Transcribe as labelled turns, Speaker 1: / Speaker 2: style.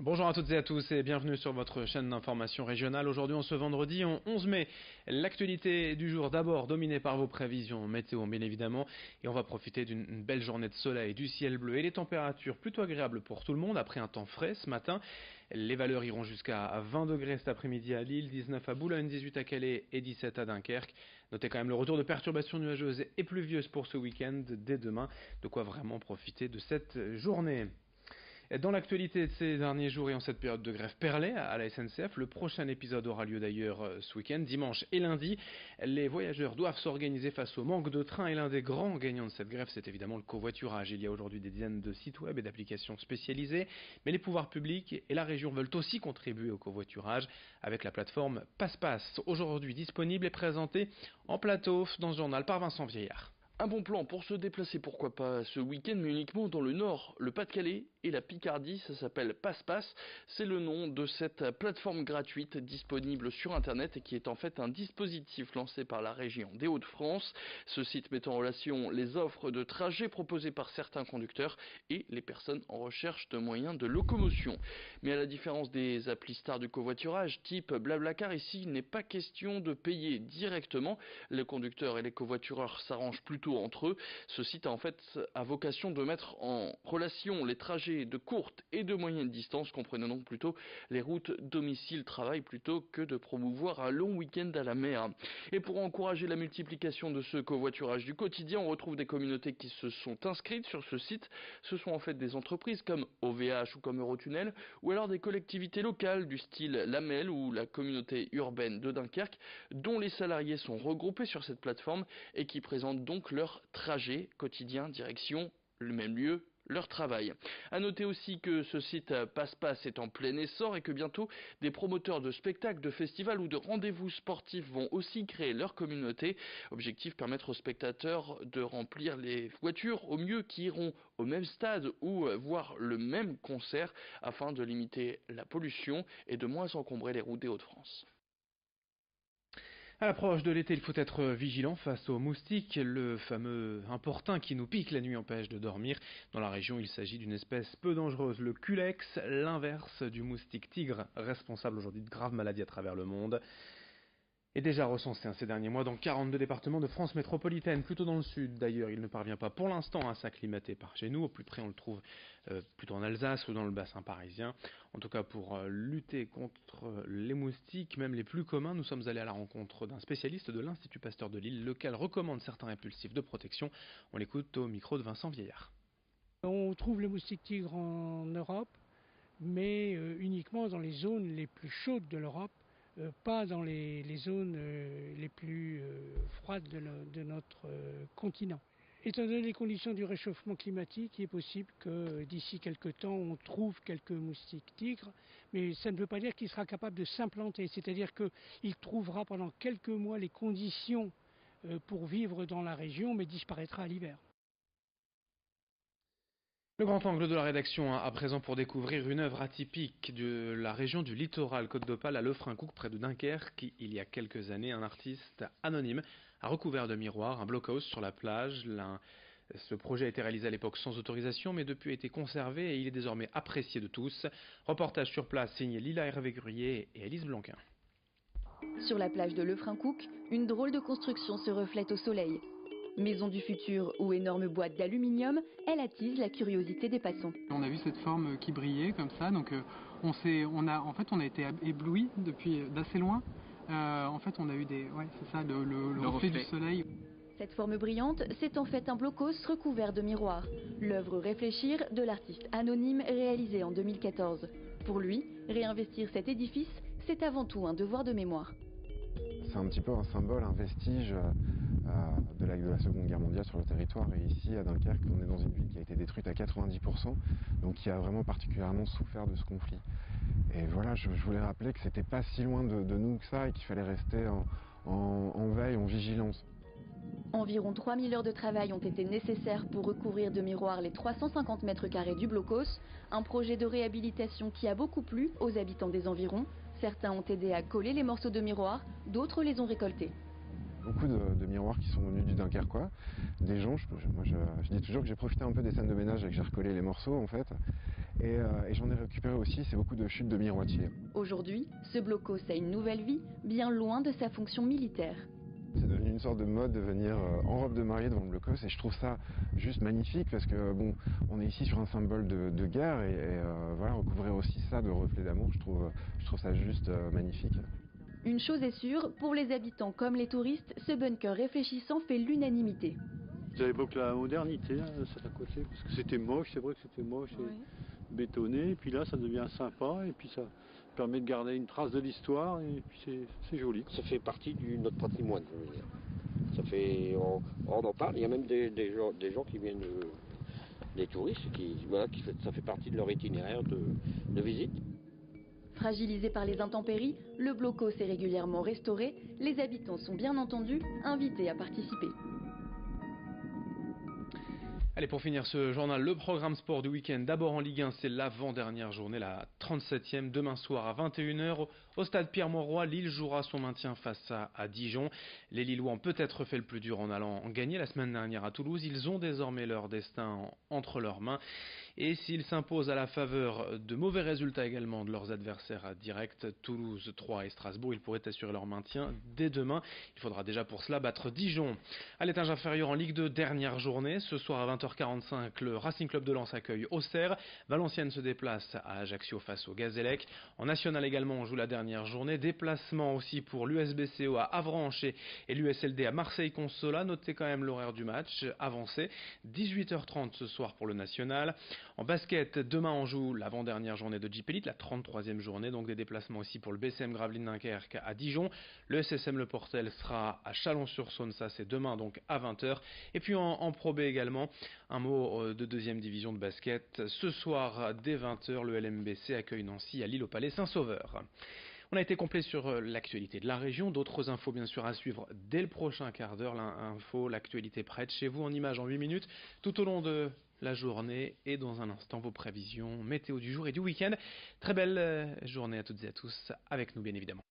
Speaker 1: Bonjour à toutes et à tous et bienvenue sur votre chaîne d'information régionale. Aujourd'hui, ce vendredi 11 mai, l'actualité du jour d'abord dominée par vos prévisions météo bien évidemment, et on va profiter d'une belle journée de soleil, du ciel bleu et les températures plutôt agréables pour tout le monde après un temps frais ce matin. Les valeurs iront jusqu'à 20 degrés cet après-midi à Lille, 19 à Boulogne, 18 à Calais et 17 à Dunkerque. Notez quand même le retour de perturbations nuageuses et pluvieuses pour ce week-end dès demain, de quoi vraiment profiter de cette journée. Dans l'actualité de ces derniers jours et en cette période de grève perlée à la SNCF, le prochain épisode aura lieu d'ailleurs ce week-end, dimanche et lundi. Les voyageurs doivent s'organiser face au manque de trains et l'un des grands gagnants de cette grève, c'est évidemment le covoiturage. Il y a aujourd'hui des dizaines de sites web et d'applications spécialisées, mais les pouvoirs publics et la région veulent aussi contribuer au covoiturage avec la plateforme PassePass, aujourd'hui disponible et présentée en plateau dans ce journal par Vincent Vieillard.
Speaker 2: Un bon plan pour se déplacer, pourquoi pas ce week-end, mais uniquement dans le Nord, le Pas-de-Calais et la Picardie. Ça s'appelle PassePass. C'est le nom de cette plateforme gratuite disponible sur Internet et qui est en fait un dispositif lancé par la région des Hauts-de-France. Ce site met en relation les offres de trajet proposées par certains conducteurs et les personnes en recherche de moyens de locomotion. Mais à la différence des applis stars du covoiturage type Blablacar, ici il n'est pas question de payer directement. Les conducteurs et les covoitureurs s'arrangent plutôt entre eux. Ce site a vocation de mettre en relation les trajets de courte et de moyenne distance, comprenons donc plutôt les routes domicile-travail plutôt que de promouvoir un long week-end à la mer. Et pour encourager la multiplication de ce covoiturage du quotidien, on retrouve des communautés qui se sont inscrites sur ce site. Ce sont en fait des entreprises comme OVH ou comme Eurotunnel, ou alors des collectivités locales du style Lamel ou la communauté urbaine de Dunkerque, dont les salariés sont regroupés sur cette plateforme et qui présentent donc leur trajet quotidien direction le même lieu, leur travail. À noter aussi que ce site PassePass est en plein essor et que bientôt des promoteurs de spectacles, de festivals ou de rendez-vous sportifs vont aussi créer leur communauté. Objectif, permettre aux spectateurs de remplir les voitures au mieux qui iront au même stade ou voir le même concert afin de limiter la pollution et de moins encombrer les routes des Hauts-de-France.
Speaker 1: À l'approche de l'été, il faut être vigilant face aux moustiques. Le fameux importun qui nous pique la nuit empêche de dormir. Dans la région, il s'agit d'une espèce peu dangereuse, le culex, l'inverse du moustique tigre, responsable aujourd'hui de graves maladies à travers le monde. Est déjà recensé ces derniers mois dans 42 départements de France métropolitaine, plutôt dans le sud d'ailleurs. Il ne parvient pas pour l'instant à s'acclimater par chez nous. Au plus près, on le trouve plutôt en Alsace ou dans le bassin parisien. En tout cas, pour lutter contre les moustiques, même les plus communs, nous sommes allés à la rencontre d'un spécialiste de l'Institut Pasteur de Lille, lequel recommande certains répulsifs de protection. On l'écoute au micro de Vincent Vieillard.
Speaker 3: On trouve le moustique tigre en Europe, mais uniquement dans les zones les plus chaudes de l'Europe. Pas dans les zones les plus froides de notre continent. Étant donné les conditions du réchauffement climatique, il est possible que d'ici quelques temps, on trouve quelques moustiques tigres, mais ça ne veut pas dire qu'il sera capable de s'implanter, c'est-à-dire qu'il trouvera pendant quelques mois les conditions pour vivre dans la région, mais disparaîtra à l'hiver.
Speaker 1: Le grand angle de la rédaction à présent pour découvrir une œuvre atypique de la région du littoral Côte d'Opale à Lefrancouc près de Dunkerque. Il y a quelques années, un artiste anonyme a recouvert de miroirs un blockhouse sur la plage. Ce projet a été réalisé à l'époque sans autorisation, mais depuis a été conservé et il est désormais apprécié de tous. Reportage sur place signé Lila Hervé-Gruyé et Élise Blanquin.
Speaker 4: Sur la plage de Lefrancouc, une drôle de construction se reflète au soleil. Maison du futur ou énorme boîte d'aluminium, elle attise la curiosité des passants.
Speaker 5: On a vu cette forme qui brillait comme ça, donc on a été ébloui depuis d'assez loin. En fait, on a eu le reflet du soleil.
Speaker 4: Cette forme brillante, c'est en fait un blockhaus recouvert de miroirs. L'œuvre Réfléchir de l'artiste anonyme réalisée en 2014. Pour lui, réinvestir cet édifice, c'est avant tout un devoir de mémoire.
Speaker 6: C'est un petit peu un symbole, un vestige de la Seconde Guerre mondiale sur le territoire. Et ici, à Dunkerque, on est dans une ville qui a été détruite à 90%, donc qui a vraiment particulièrement souffert de ce conflit. Et voilà, je voulais rappeler que c'était pas si loin de nous que ça et qu'il fallait rester en veille, en vigilance.
Speaker 4: Environ 3000 heures de travail ont été nécessaires pour recouvrir de miroirs les 350 mètres carrés du blockhaus, un projet de réhabilitation qui a beaucoup plu aux habitants des environs. Certains ont aidé à coller les morceaux de miroirs, d'autres les ont récoltés.
Speaker 6: Beaucoup de miroirs qui sont venus du Dunkerquois, des gens, je dis toujours que j'ai profité un peu des scènes de ménage et que j'ai recollé les morceaux en fait, Et j'en ai récupéré aussi, c'est beaucoup de chutes de miroitiers.
Speaker 4: Aujourd'hui, ce blocos a une nouvelle vie, bien loin de sa fonction militaire.
Speaker 6: C'est devenu une sorte de mode de venir en robe de mariée devant le blocos et je trouve ça juste magnifique parce que bon, on est ici sur un symbole de guerre et voilà, recouvrir aussi ça de reflets d'amour, je trouve ça juste magnifique.
Speaker 4: Une chose est sûre, pour les habitants comme les touristes, ce bunker réfléchissant fait l'unanimité.
Speaker 7: Ça évoque la modernité, hein, ça à côté, parce que c'était moche, c'est vrai que c'était moche et bétonné, et puis là ça devient sympa, et puis ça permet de garder une trace de l'histoire, et puis c'est joli.
Speaker 8: Ça fait partie de notre patrimoine, je veux dire. Ça fait, on en parle, il y a même des gens qui viennent, des touristes, ça fait partie de leur itinéraire de visite.
Speaker 4: Fragilisé par les intempéries, le blocos est régulièrement restauré. Les habitants sont bien entendu invités à participer.
Speaker 1: Allez, pour finir ce journal, le programme sport du week-end. D'abord en Ligue 1, c'est l'avant-dernière journée, la 37e, demain soir à 21h. Au stade Pierre-Mauroy, Lille jouera son maintien face à Dijon. Les Lillois ont peut-être fait le plus dur en allant gagner la semaine dernière à Toulouse. Ils ont désormais leur destin entre leurs mains. Et s'ils s'imposent à la faveur de mauvais résultats également de leurs adversaires directs, Toulouse, Troyes et Strasbourg, ils pourraient assurer leur maintien dès demain. Il faudra déjà pour cela battre Dijon. À l'étage inférieur en Ligue 2, dernière journée. Ce soir à 20h45, le Racing Club de Lens accueille Auxerre. Valenciennes se déplace à Ajaccio face au Gazélec. En National également, on joue la dernière journée. Déplacement aussi pour l'USBCO à Avranches et l'USLD à Marseille-Consola. Notez quand même l'horaire du match avancé. 18h30 ce soir pour le National. En basket, demain on joue l'avant-dernière journée de Jeep Elite, la 33e journée, donc des déplacements aussi pour le BCM Gravelines Dunkerque à Dijon. Le SSM Le Portel sera à Chalon-sur-Saône, ça c'est demain donc à 20h. Et puis en Pro B également, un mot de deuxième division de basket. Ce soir dès 20h, le LMBC accueille Nancy à Lille au Palais Saint-Sauveur. On a été complet sur l'actualité de la région, d'autres infos bien sûr à suivre dès le prochain quart d'heure. L'info, l'actualité prête chez vous en images en 8 minutes tout au long de la journée et dans un instant vos prévisions météo du jour et du week-end. Très belle journée à toutes et à tous avec nous bien évidemment.